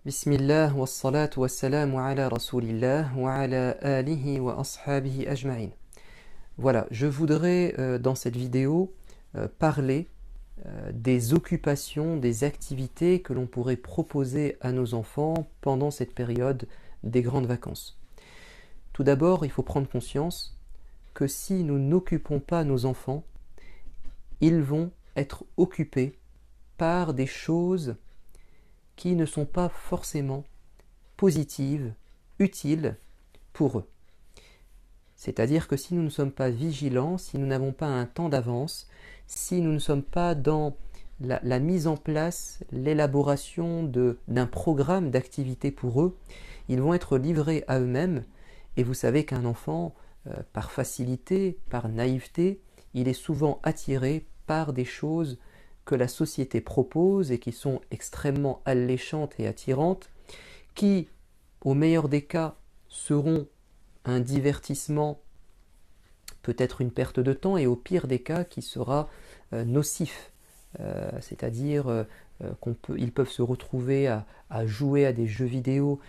Bismillah wa salatu wa salamu ala rasulillah wa ala alihi wa ashabihi ajma'in. Voilà, je voudrais dans cette vidéo parler des occupations, des activités que l'on pourrait proposer à nos enfants pendant cette période des grandes vacances. Tout d'abord, il faut prendre conscience que si nous n'occupons pas nos enfants, ils vont être occupés par des choses qui ne sont pas forcément positives, utiles pour eux. C'est-à-dire que si nous ne sommes pas vigilants, si nous n'avons pas un temps d'avance, si nous ne sommes pas dans la mise en place, l'élaboration d'un programme d'activité pour eux, ils vont être livrés à eux-mêmes. Et vous savez qu'un enfant, par facilité, par naïveté, il est souvent attiré par des choses que la société propose et qui sont extrêmement alléchantes et attirantes, qui, au meilleur des cas, seront un divertissement, peut-être une perte de temps, et au pire des cas, qui sera nocif. C'est-à-dire qu'ils peuvent se retrouver à jouer à des jeux vidéo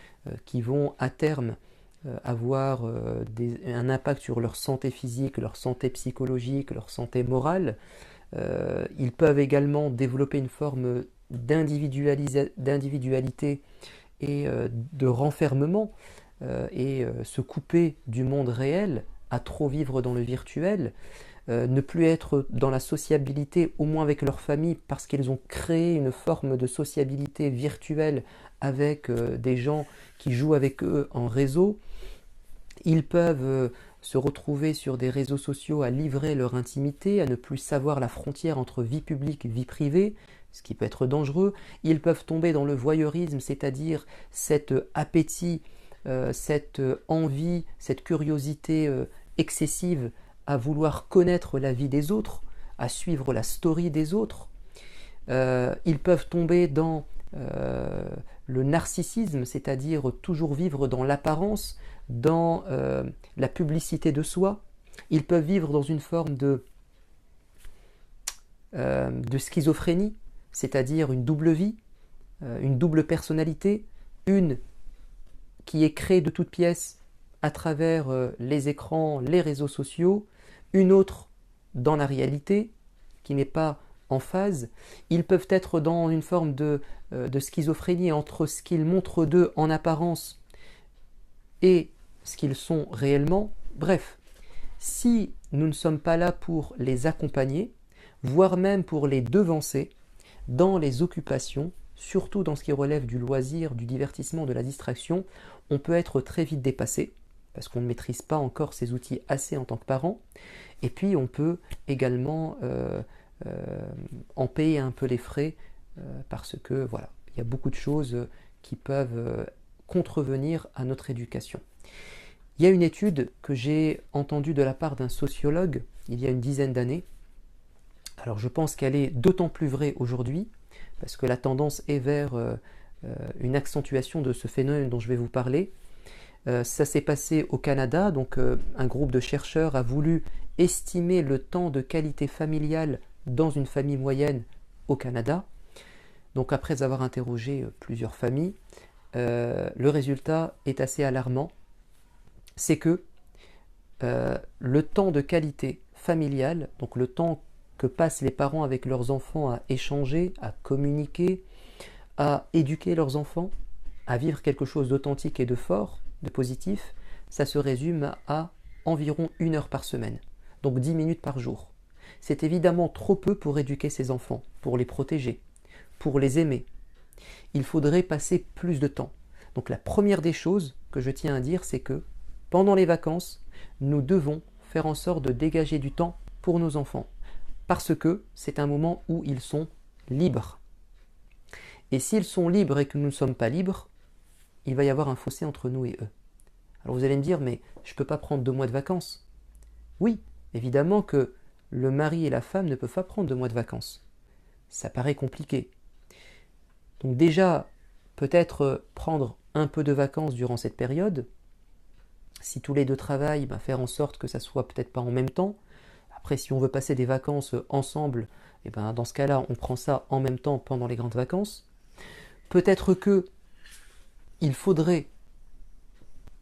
qui vont à terme avoir un impact sur leur santé physique, leur santé psychologique, leur santé morale. Ils peuvent également développer une forme d'individualité et de renfermement et se couper du monde réel, à trop vivre dans le virtuel, ne plus être dans la sociabilité, au moins avec leur famille, parce qu'ils ont créé une forme de sociabilité virtuelle avec des gens qui jouent avec eux en réseau. Ils peuvent se retrouver sur des réseaux sociaux à livrer leur intimité, à ne plus savoir la frontière entre vie publique et vie privée, ce qui peut être dangereux. Ils peuvent tomber dans le voyeurisme, c'est-à-dire cet appétit, cette envie, cette curiosité excessive à vouloir connaître la vie des autres, à suivre la story des autres. Ils peuvent tomber dans le narcissisme, c'est-à-dire toujours vivre dans l'apparence, dans la publicité de soi. Ils peuvent vivre dans une forme de schizophrénie, c'est-à-dire une double vie, une double personnalité, une qui est créée de toutes pièces à travers les écrans, les réseaux sociaux, une autre dans la réalité, qui n'est pas en phase. Ils peuvent être dans une forme de schizophrénie entre ce qu'ils montrent d'eux en apparence et ce qu'ils sont réellement. Bref, si nous ne sommes pas là pour les accompagner, voire même pour les devancer dans les occupations, surtout dans ce qui relève du loisir, du divertissement, de la distraction, on peut être très vite dépassé, parce qu'on ne maîtrise pas encore ces outils assez en tant que parent, et puis on peut également en payer un peu les frais, parce que voilà, il y a beaucoup de choses qui peuvent contrevenir à notre éducation. Il y a une étude que j'ai entendue de la part d'un sociologue il y a une dizaine d'années. Alors je pense qu'elle est d'autant plus vraie aujourd'hui, parce que la tendance est vers une accentuation de ce phénomène dont je vais vous parler. Ça s'est passé au Canada, donc un groupe de chercheurs a voulu estimer le temps de qualité familiale dans une famille moyenne au Canada. Donc après avoir interrogé plusieurs familles, le résultat est assez alarmant. C'est que le temps de qualité familiale, donc le temps que passent les parents avec leurs enfants à échanger, à communiquer, à éduquer leurs enfants, à vivre quelque chose d'authentique et de fort, de positif, ça se résume à environ 1 heure par semaine, donc 10 minutes par jour. C'est évidemment trop peu pour éduquer ses enfants, pour les protéger, pour les aimer. Il faudrait passer plus de temps. Donc la première des choses que je tiens à dire, c'est que pendant les vacances, nous devons faire en sorte de dégager du temps pour nos enfants, parce que c'est un moment où ils sont libres. Et s'ils sont libres et que nous ne sommes pas libres, il va y avoir un fossé entre nous et eux. Alors vous allez me dire, mais je ne peux pas prendre 2 mois de vacances. Oui, évidemment que le mari et la femme ne peuvent pas prendre 2 mois de vacances. Ça paraît compliqué. Donc déjà, peut-être prendre un peu de vacances durant cette période. Si tous les deux travaillent, faire en sorte que ça soit peut-être pas en même temps. Après, si on veut passer des vacances ensemble, dans ce cas-là, on prend ça en même temps pendant les grandes vacances. Peut-être que il faudrait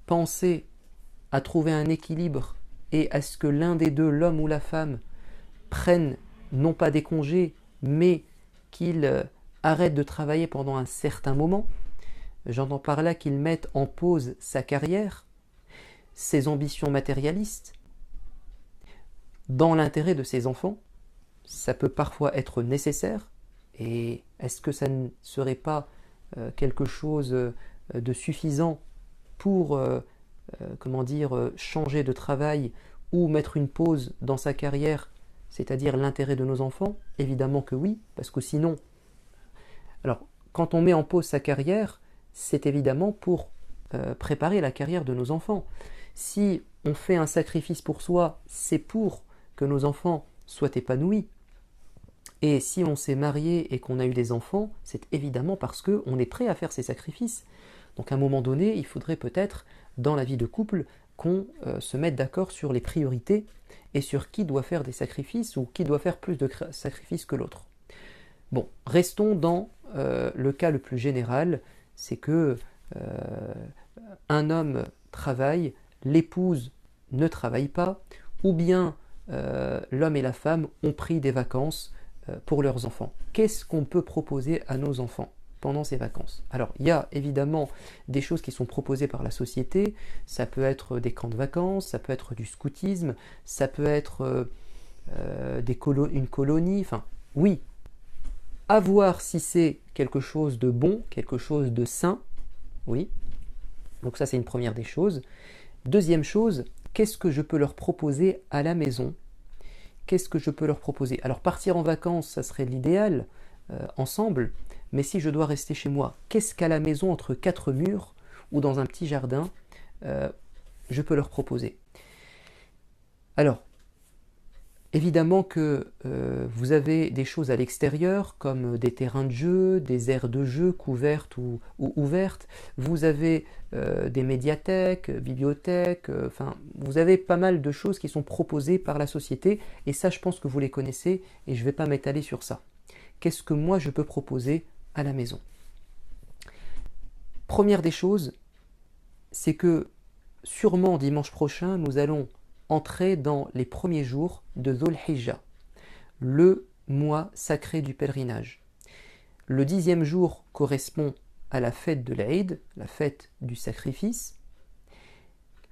penser à trouver un équilibre et à ce que l'un des deux, l'homme ou la femme, prenne non pas des congés, mais qu'il arrête de travailler pendant un certain moment. J'entends par là qu'il mette en pause sa carrière, ses ambitions matérialistes, dans l'intérêt de ses enfants. Ça peut parfois être nécessaire. Et est-ce que ça ne serait pas quelque chose de suffisant pour changer de travail ou mettre une pause dans sa carrière, c'est-à-dire l'intérêt de nos enfants? Évidemment que oui, parce que sinon... Alors, quand on met en pause sa carrière, c'est évidemment pour préparer la carrière de nos enfants. Si on fait un sacrifice pour soi, c'est pour que nos enfants soient épanouis. Et si on s'est marié et qu'on a eu des enfants, c'est évidemment parce qu'on est prêt à faire ces sacrifices. Donc à un moment donné, il faudrait peut-être, dans la vie de couple, qu'on se mette d'accord sur les priorités et sur qui doit faire des sacrifices ou qui doit faire plus de sacrifices que l'autre. Bon, restons dans le cas le plus général, c'est que un homme travaille, l'épouse ne travaille pas, ou bien l'homme et la femme ont pris des vacances pour leurs enfants. Qu'est-ce qu'on peut proposer à nos enfants pendant ces vacances? Alors, il y a évidemment des choses qui sont proposées par la société. Ça peut être des camps de vacances, ça peut être du scoutisme, ça peut être une colonie. Enfin, oui, à voir si c'est quelque chose de bon, quelque chose de sain. Oui. Donc ça, c'est une première des choses. Deuxième chose, qu'est-ce que je peux leur proposer à la maison? Qu'est-ce que je peux leur proposer? Alors partir en vacances, ça serait l'idéal, ensemble, mais si je dois rester chez moi, qu'est-ce qu'à la maison, entre quatre murs ou dans un petit jardin, je peux leur proposer? Alors, évidemment que vous avez des choses à l'extérieur, comme des terrains de jeu, des aires de jeu couvertes ou ouvertes. Vous avez des médiathèques, bibliothèques, vous avez pas mal de choses qui sont proposées par la société, et ça, je pense que vous les connaissez, et je ne vais pas m'étaler sur ça. Qu'est-ce que moi, je peux proposer à la maison? Première des choses, c'est que sûrement dimanche prochain, nous allons entrer dans les premiers jours de Dhul Hijjah, le mois sacré du pèlerinage. Le 10e jour correspond à la fête de l'Aïd, la fête du sacrifice.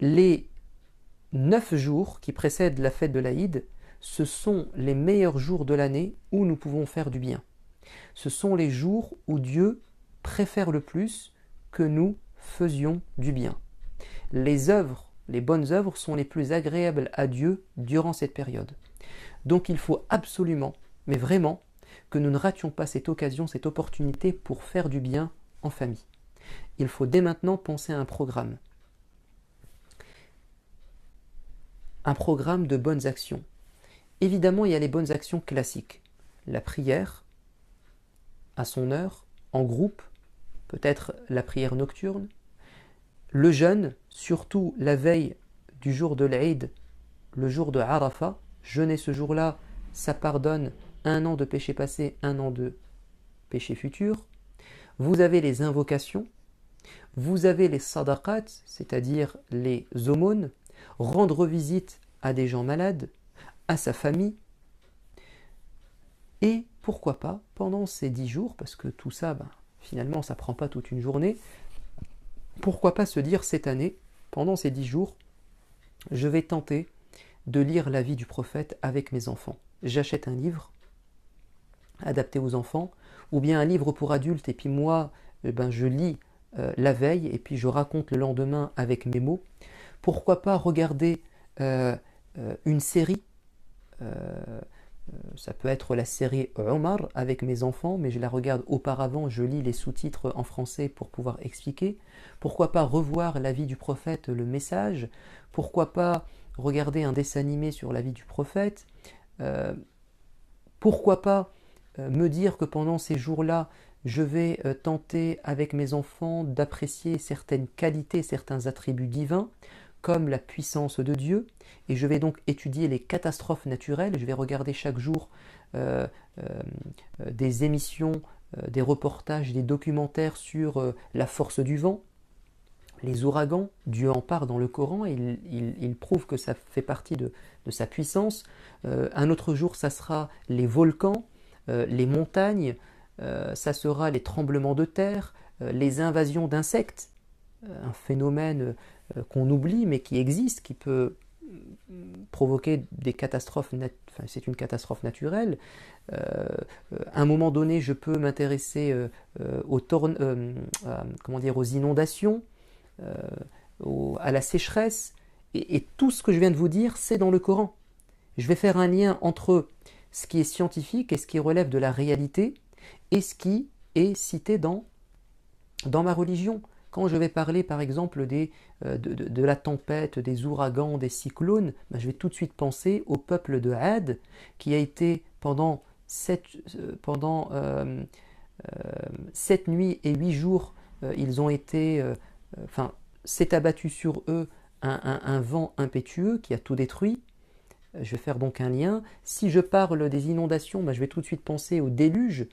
Les 9 jours qui précèdent la fête de l'Aïd, ce sont les meilleurs jours de l'année où nous pouvons faire du bien. Ce sont les jours où Dieu préfère le plus que nous faisions du bien. Les bonnes œuvres sont les plus agréables à Dieu durant cette période. Donc il faut absolument, mais vraiment, que nous ne rations pas cette occasion, cette opportunité pour faire du bien en famille. Il faut dès maintenant penser à un programme. Un programme de bonnes actions. Évidemment, il y a les bonnes actions classiques. La prière, à son heure, en groupe, peut-être la prière nocturne. Le jeûne, surtout la veille du jour de l'Aïd, le jour de Arafat. Jeûner ce jour-là, ça pardonne 1 an de péché passé, 1 an de péché futur. Vous avez les invocations, vous avez les sadaqat, c'est-à-dire les aumônes, rendre visite à des gens malades, à sa famille. Et pourquoi pas, pendant ces 10 jours, parce que tout ça, finalement, ça ne prend pas toute une journée, pourquoi pas se dire cette année, pendant ces 10 jours, je vais tenter de lire la vie du prophète avec mes enfants. J'achète un livre adapté aux enfants, ou bien un livre pour adultes, et puis moi, je lis la veille, et puis je raconte le lendemain avec mes mots. Pourquoi pas regarder une série, ça peut être la série Omar avec mes enfants, mais je la regarde auparavant, je lis les sous-titres en français pour pouvoir expliquer. Pourquoi pas revoir la vie du prophète, le message? Pourquoi pas regarder un dessin animé sur la vie du prophète? Pourquoi pas me dire que pendant ces jours-là, je vais tenter avec mes enfants d'apprécier certaines qualités, certains attributs divins, comme la puissance de Dieu, et je vais donc étudier les catastrophes naturelles. Je vais regarder chaque jour des émissions, des reportages, des documentaires sur la force du vent, les ouragans. Dieu en parle dans le Coran, et il prouve que ça fait partie de sa puissance. Un autre jour, ça sera les volcans, les montagnes, ça sera les tremblements de terre, les invasions d'insectes, un phénomène qu'on oublie mais qui existe, qui peut provoquer des catastrophes, enfin, c'est une catastrophe naturelle. À un moment donné, je peux m'intéresser aux inondations, à la sécheresse, et tout ce que je viens de vous dire, c'est dans le Coran. Je vais faire un lien entre ce qui est scientifique et ce qui relève de la réalité, et ce qui est cité dans ma religion. Quand je vais parler par exemple de la tempête, des ouragans, des cyclones, ben je vais tout de suite penser au peuple de Had, qui a été pendant 7 nuits et 8 jours, ils ont été, s'est abattu sur eux un vent impétueux qui a tout détruit. Je vais faire donc un lien. Si je parle des inondations, ben je vais tout de suite penser au déluge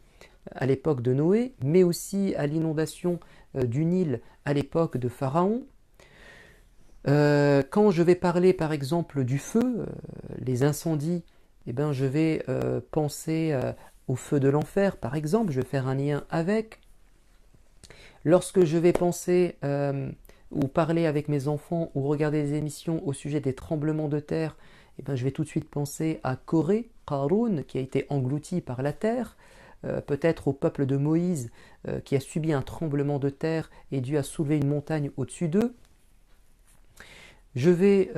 à l'époque de Noé, mais aussi à l'inondation du Nil à l'époque de Pharaon. Quand je vais parler par exemple du feu, les incendies, eh ben, je vais penser au feu de l'enfer par exemple, je vais faire un lien avec. Lorsque je vais penser ou parler avec mes enfants ou regarder des émissions au sujet des tremblements de terre, eh ben, je vais tout de suite penser à Corée, Qarun, qui a été englouti par la terre, peut-être au peuple de Moïse qui a subi un tremblement de terre et dû a soulever une montagne au-dessus d'eux. Je vais,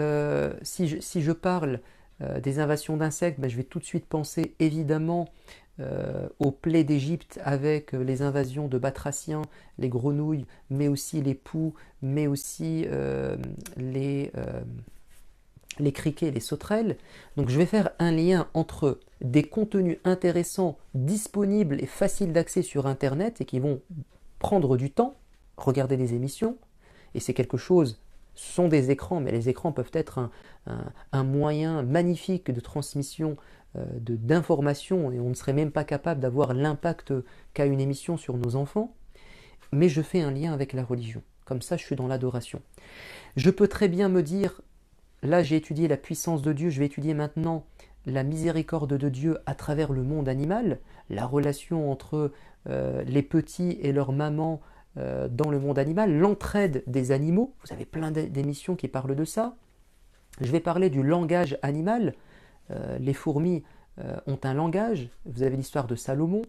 si je parle des invasions d'insectes, ben, je vais tout de suite penser évidemment aux plaies d'Égypte avec les invasions de batraciens, les grenouilles, mais aussi les poux, mais aussi les criquets, les sauterelles. Donc je vais faire un lien entre des contenus intéressants, disponibles et faciles d'accès sur Internet et qui vont prendre du temps, regarder des émissions, et c'est quelque chose, ce sont des écrans, mais les écrans peuvent être un moyen magnifique de transmission d'informations, et on ne serait même pas capable d'avoir l'impact qu'a une émission sur nos enfants, mais je fais un lien avec la religion. Comme ça, je suis dans l'adoration. Je peux très bien me dire, là j'ai étudié la puissance de Dieu, je vais étudier maintenant la miséricorde de Dieu à travers le monde animal, la relation entre les petits et leur maman dans le monde animal, l'entraide des animaux, vous avez plein d'émissions qui parlent de ça. Je vais parler du langage animal, les fourmis ont un langage, vous avez l'histoire de Salomon,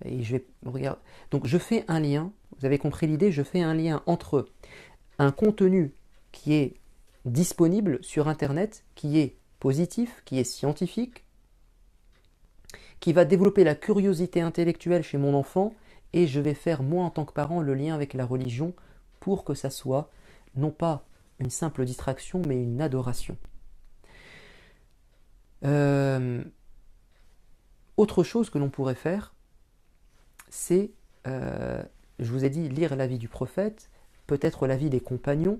et je vais regarder. Donc je fais un lien, vous avez compris l'idée, je fais un lien entre un contenu qui est disponible sur Internet, qui est positif, qui est scientifique, qui va développer la curiosité intellectuelle chez mon enfant, et je vais faire moi en tant que parent le lien avec la religion pour que ça soit non pas une simple distraction mais une adoration. Autre chose que l'on pourrait faire, c'est, je vous ai dit, lire la vie du prophète, peut-être la vie des compagnons.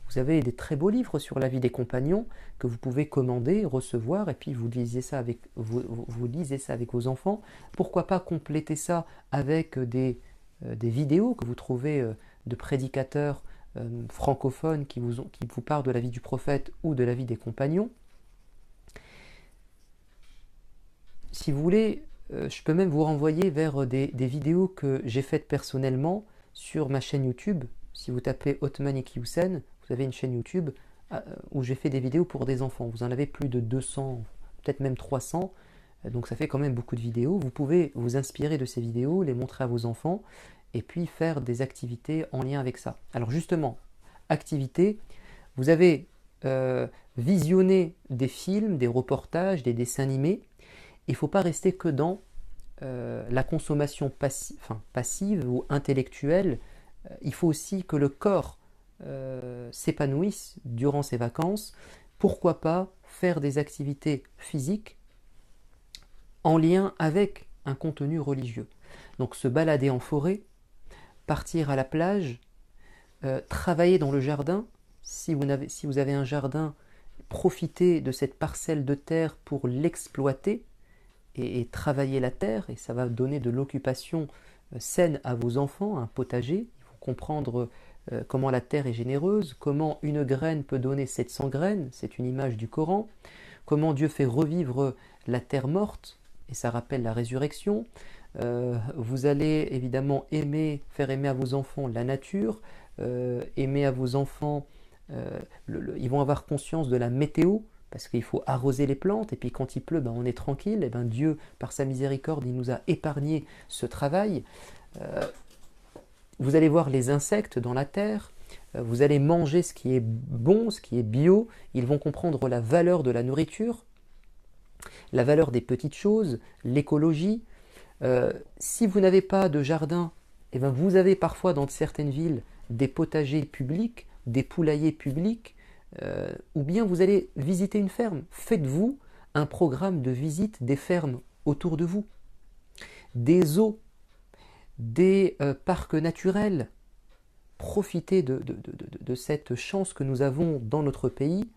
Vous avez des très beaux livres sur la vie des compagnons que vous pouvez commander, recevoir, et puis vous lisez ça avec vos enfants. Pourquoi pas compléter ça avec des vidéos que vous trouvez de prédicateurs francophones qui vous parlent de la vie du prophète ou de la vie des compagnons. Si vous voulez, je peux même vous renvoyer vers des vidéos que j'ai faites personnellement sur ma chaîne YouTube. Si vous tapez Othman Ekioussen, vous avez une chaîne YouTube où j'ai fait des vidéos pour des enfants. Vous en avez plus de 200, peut-être même 300, donc ça fait quand même beaucoup de vidéos. Vous pouvez vous inspirer de ces vidéos, les montrer à vos enfants, et puis faire des activités en lien avec ça. Alors justement, activités, vous avez visionné des films, des reportages, des dessins animés. Il ne faut pas rester que dans la consommation passive ou intellectuelle. Il faut aussi que le corps s'épanouisse durant ces vacances. Pourquoi pas faire des activités physiques en lien avec un contenu religieux. Donc se balader en forêt, partir à la plage, travailler dans le jardin. Si vous avez un jardin, profitez de cette parcelle de terre pour l'exploiter et travailler la terre, et ça va donner de l'occupation saine à vos enfants, un potager. Il faut comprendre comment la terre est généreuse, comment une graine peut donner 700 graines, c'est une image du Coran, comment Dieu fait revivre la terre morte, et ça rappelle la résurrection. Vous allez évidemment faire aimer à vos enfants la nature, aimer à vos enfants, ils vont avoir conscience de la météo, parce qu'il faut arroser les plantes, et puis quand il pleut, ben, on est tranquille, et ben Dieu, par sa miséricorde, il nous a épargné ce travail. Vous allez voir les insectes dans la terre, vous allez manger ce qui est bon, ce qui est bio, ils vont comprendre la valeur de la nourriture, la valeur des petites choses, l'écologie. Si vous n'avez pas de jardin, eh ben vous avez parfois dans certaines villes des potagers publics, des poulaillers publics, ou bien vous allez visiter une ferme. Faites-vous un programme de visite des fermes autour de vous, des zoos, des parcs naturels. Profitez de cette chance que nous avons dans notre pays,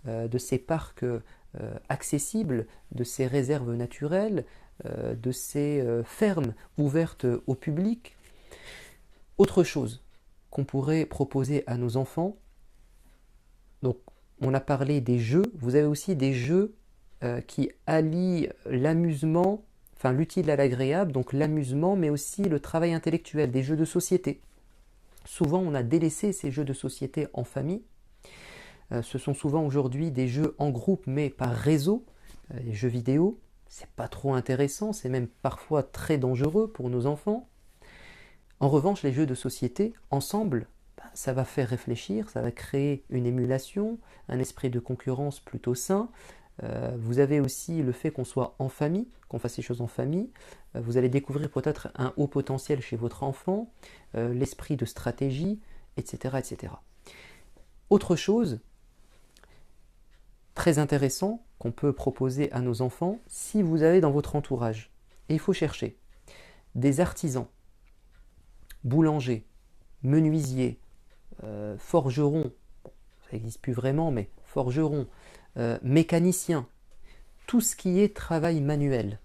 de ces parcs accessibles, de ces réserves naturelles, de ces fermes ouvertes au public. Autre chose qu'on pourrait proposer à nos enfants, donc on a parlé des jeux, vous avez aussi des jeux qui allient l'amusement, enfin l'utile à l'agréable, donc l'amusement, mais aussi le travail intellectuel, des jeux de société. Souvent on a délaissé ces jeux de société en famille. Ce sont souvent aujourd'hui des jeux en groupe, mais par réseau, les jeux vidéo. C'est pas trop intéressant, c'est même parfois très dangereux pour nos enfants. En revanche, les jeux de société, ensemble, ça va faire réfléchir, ça va créer une émulation, un esprit de concurrence plutôt sain. Vous avez aussi le fait qu'on soit en famille, qu'on fasse les choses en famille. Vous allez découvrir peut-être un haut potentiel chez votre enfant, l'esprit de stratégie, etc., etc. Autre chose très intéressant qu'on peut proposer à nos enfants, si vous avez dans votre entourage, et il faut chercher, des artisans, boulangers, menuisiers, forgerons, ça n'existe plus vraiment, mais forgerons, mécaniciens, tout ce qui est travail manuel.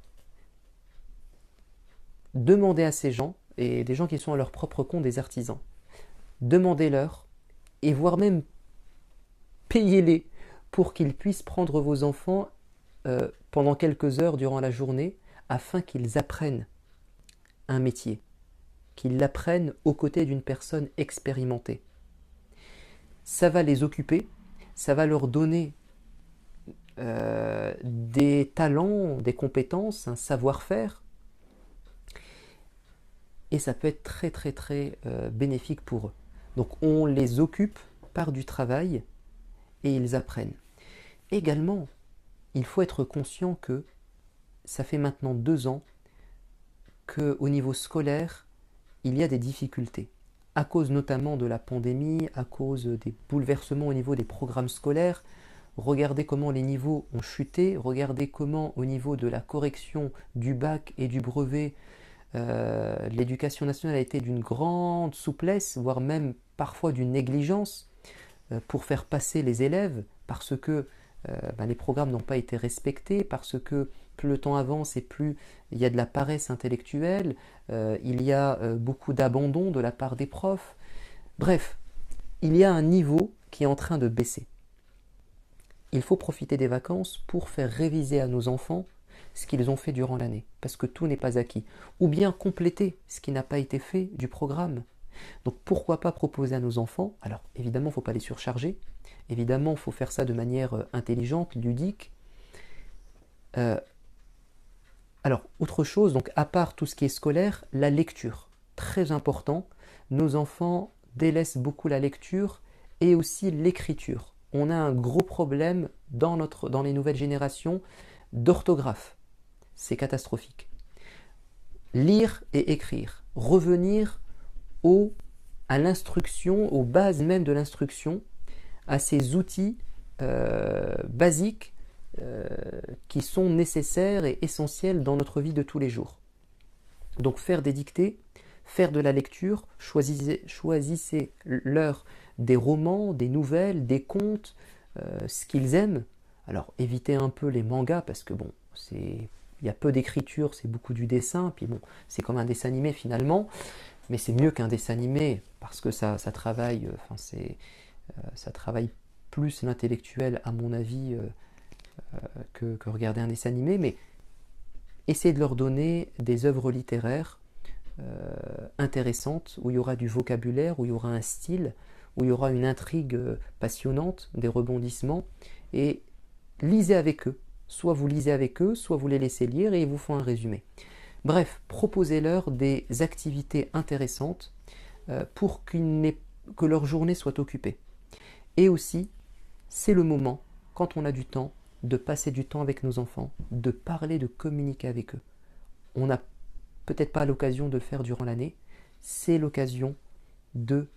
Demandez à ces gens, et des gens qui sont à leur propre compte, des artisans, demandez-leur, et voire même payez-les pour qu'ils puissent prendre vos enfants pendant quelques heures durant la journée, afin qu'ils apprennent un métier, qu'ils l'apprennent aux côtés d'une personne expérimentée. Ça va les occuper, ça va leur donner des talents, des compétences, un savoir-faire, et ça peut être très très très bénéfique pour eux. Donc on les occupe par du travail et ils apprennent. Également, il faut être conscient que ça fait maintenant 2 ans qu'au niveau scolaire, il y a des difficultés, à cause notamment de la pandémie, à cause des bouleversements au niveau des programmes scolaires. Regardez comment les niveaux ont chuté, regardez comment au niveau de la correction du bac et du brevet, l'éducation nationale a été d'une grande souplesse, voire même parfois d'une négligence pour faire passer les élèves, parce que les programmes n'ont pas été respectés, parce que plus le temps avance et plus il y a de la paresse intellectuelle, il y a beaucoup d'abandon de la part des profs. Bref, il y a un niveau qui est en train de baisser. Il faut profiter des vacances pour faire réviser à nos enfants ce qu'ils ont fait durant l'année, parce que tout n'est pas acquis. Ou bien compléter ce qui n'a pas été fait du programme. Donc pourquoi pas proposer à nos enfants, alors évidemment il ne faut pas les surcharger, évidemment il faut faire ça de manière intelligente, ludique. Alors autre chose, donc à part tout ce qui est scolaire, la lecture, très important. Nos enfants délaissent beaucoup la lecture et aussi l'écriture. On a un gros problème dans les nouvelles générations d'orthographe. C'est catastrophique. Lire et écrire, revenir à l'instruction, aux bases même de l'instruction, à ces outils basiques qui sont nécessaires et essentiels dans notre vie de tous les jours. Donc faire des dictées, faire de la lecture, choisissez-leur des romans, des nouvelles, des contes, ce qu'ils aiment. Alors évitez un peu les mangas parce que bon, il y a peu d'écriture, c'est beaucoup du dessin, puis bon, c'est comme un dessin animé finalement. mais c'est mieux qu'un dessin animé, parce que ça travaille, ça travaille plus l'intellectuel, à mon avis, que regarder un dessin animé, mais essayez de leur donner des œuvres littéraires intéressantes, où il y aura du vocabulaire, où il y aura un style, où il y aura une intrigue passionnante, des rebondissements, et lisez avec eux. Soit vous lisez avec eux, soit vous les laissez lire et ils vous font un résumé. Bref, proposez-leur des activités intéressantes pour que leur journée soit occupée. Et aussi, c'est le moment, quand on a du temps, de passer du temps avec nos enfants, de parler, de communiquer avec eux. On n'a peut-être pas l'occasion de le faire durant l'année, c'est l'occasion de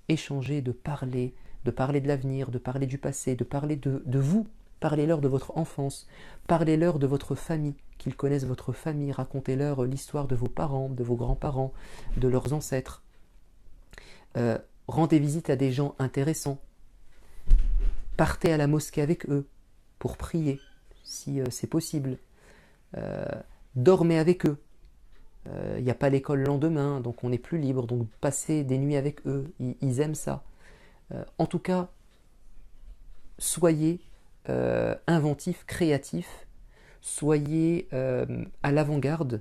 échanger, de parler de l'avenir, de parler du passé, de parler de vous. Parlez-leur de votre enfance, parlez-leur de votre famille, qu'ils connaissent votre famille, racontez-leur l'histoire de vos parents, de vos grands-parents, de leurs ancêtres. Rendez visite à des gens intéressants. Partez à la mosquée avec eux pour prier, si c'est possible. Dormez avec eux. Il n'y a pas l'école le lendemain, donc on est plus libre, donc passez des nuits avec eux, ils aiment ça. En tout cas, soyez inventif, créatif, soyez à l'avant-garde,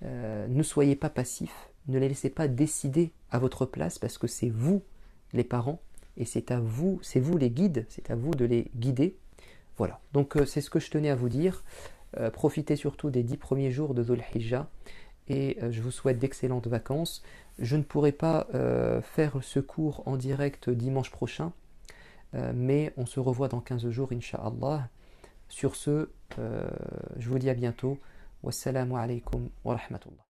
ne soyez pas passif, ne les laissez pas décider à votre place parce que c'est vous les parents et c'est vous les guides, c'est à vous de les guider. Voilà, donc c'est ce que je tenais à vous dire. Profitez surtout des 10 premiers jours de Dhul Hijjah et je vous souhaite d'excellentes vacances. Je ne pourrai pas faire ce cours en direct dimanche prochain, mais on se revoit dans 15 jours, Inch'Allah. Sur ce, je vous dis à bientôt. Wassalamu alaikum wa rahmatullah.